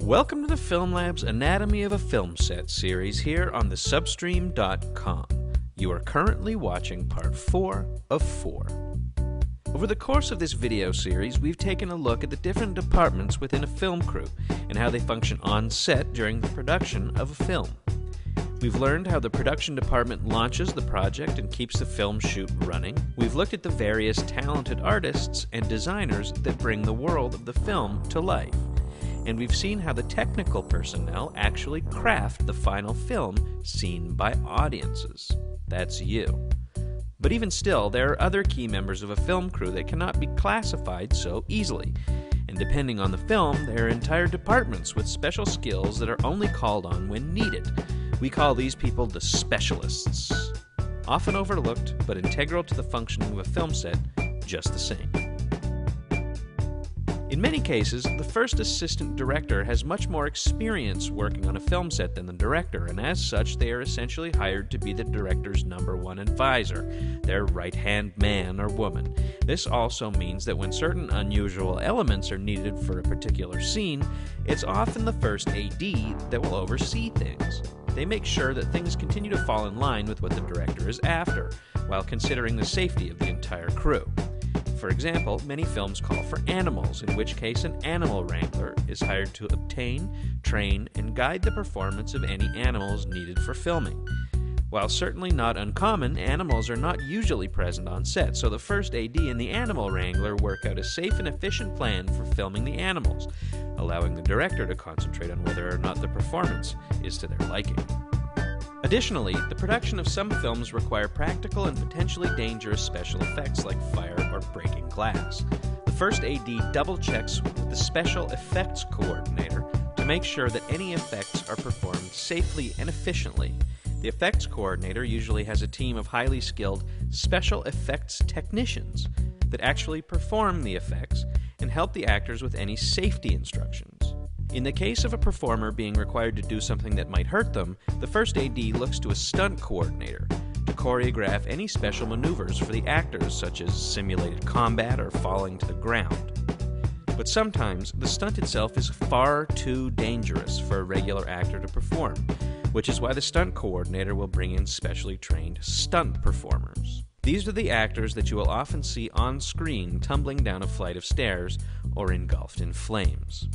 Welcome to the Film Lab's Anatomy of a Film Set series here on the Substream.com. You are currently watching part 4 of 4. Over the course of this video series, we've taken a look at the different departments within a film crew and how they function on set during the production of a film. We've learned how the production department launches the project and keeps the film shoot running. We've looked at the various talented artists and designers that bring the world of the film to life. And we've seen how the technical personnel actually craft the final film seen by audiences. That's you. But even still, there are other key members of a film crew that cannot be classified so easily. And depending on the film, there are entire departments with special skills that are only called on when needed. We call these people the specialists. Often overlooked, but integral to the functioning of a film set just the same. In many cases, the first assistant director has much more experience working on a film set than the director, and as such, they are essentially hired to be the director's #1 advisor, their right-hand man or woman. This also means that when certain unusual elements are needed for a particular scene, it's often the first AD that will oversee things. They make sure that things continue to fall in line with what the director is after, while considering the safety of the entire crew. For example, many films call for animals, in which case an animal wrangler is hired to obtain, train, and guide the performance of any animals needed for filming. While certainly not uncommon, animals are not usually present on set, so the first AD and the animal wrangler work out a safe and efficient plan for filming the animals, allowing the director to concentrate on whether or not the performance is to their liking. Additionally, the production of some films require practical and potentially dangerous special effects like fire or breaking glass. The first AD double-checks with the special effects coordinator to make sure that any effects are performed safely and efficiently. The effects coordinator usually has a team of highly skilled special effects technicians that actually perform the effects and help the actors with any safety instructions. In the case of a performer being required to do something that might hurt them, the first AD looks to a stunt coordinator to choreograph any special maneuvers for the actors, such as simulated combat or falling to the ground. But sometimes, the stunt itself is far too dangerous for a regular actor to perform, which is why the stunt coordinator will bring in specially trained stunt performers. These are the actors that you will often see on screen tumbling down a flight of stairs or engulfed in flames.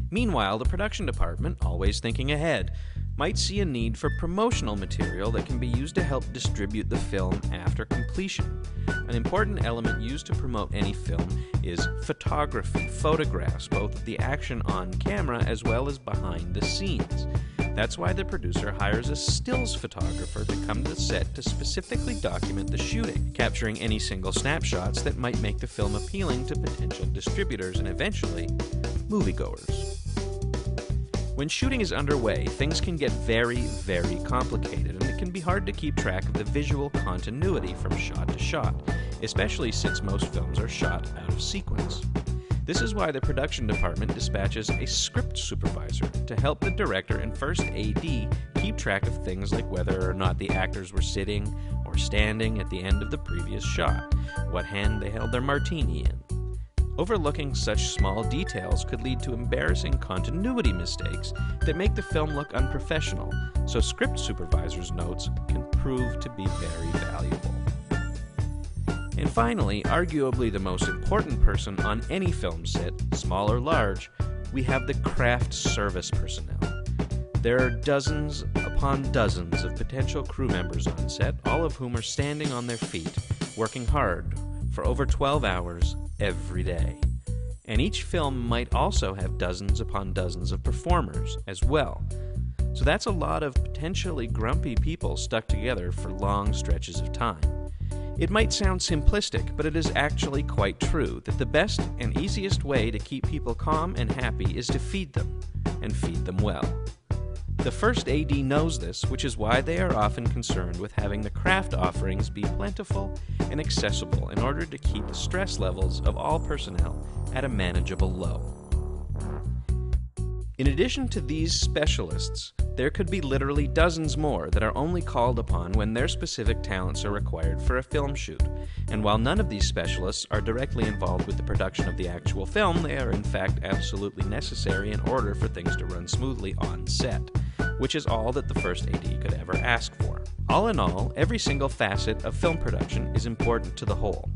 Meanwhile, the production department, always thinking ahead, might see a need for promotional material that can be used to help distribute the film after completion. An important element used to promote any film is photography, photographs, both of the action on camera as well as behind the scenes. That's why the producer hires a stills photographer to come to the set to specifically document the shooting, capturing any single snapshots that might make the film appealing to potential distributors and eventually moviegoers. When shooting is underway, things can get very, very complicated, and it can be hard to keep track of the visual continuity from shot to shot, especially since most films are shot out of sequence. This is why the production department dispatches a script supervisor to help the director and first AD keep track of things like whether or not the actors were sitting or standing at the end of the previous shot, what hand they held their martini in. Overlooking such small details could lead to embarrassing continuity mistakes that make the film look unprofessional, so script supervisors' notes can prove to be very valuable. And finally, arguably the most important person on any film set, small or large, we have the craft service personnel. There are dozens upon dozens of potential crew members on set, all of whom are standing on their feet, working hard for over 12 hours every day. And each film might also have dozens upon dozens of performers as well. So that's a lot of potentially grumpy people stuck together for long stretches of time. It might sound simplistic, but it is actually quite true that the best and easiest way to keep people calm and happy is to feed them, and feed them well. The first AD knows this, which is why they are often concerned with having the craft offerings be plentiful and accessible in order to keep the stress levels of all personnel at a manageable low. In addition to these specialists, there could be literally dozens more that are only called upon when their specific talents are required for a film shoot. And while none of these specialists are directly involved with the production of the actual film, they are in fact absolutely necessary in order for things to run smoothly on set, which is all that the first AD could ever ask for. All in all, every single facet of film production is important to the whole.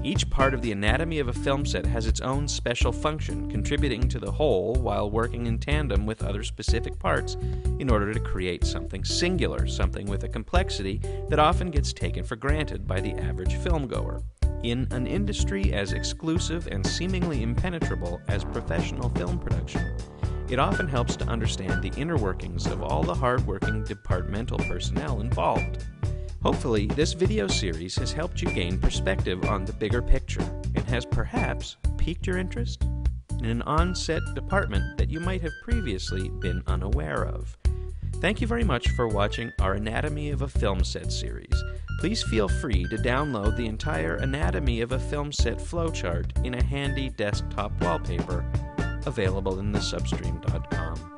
Each part of the anatomy of a film set has its own special function, contributing to the whole while working in tandem with other specific parts in order to create something singular, something with a complexity that often gets taken for granted by the average filmgoer. In an industry as exclusive and seemingly impenetrable as professional film production, it often helps to understand the inner workings of all the hard-working departmental personnel involved. Hopefully, this video series has helped you gain perspective on the bigger picture and has perhaps piqued your interest in an on-set department that you might have previously been unaware of. Thank you very much for watching our Anatomy of a Film Set series. Please feel free to download the entire Anatomy of a Film Set flowchart in a handy desktop wallpaper available in the substream.com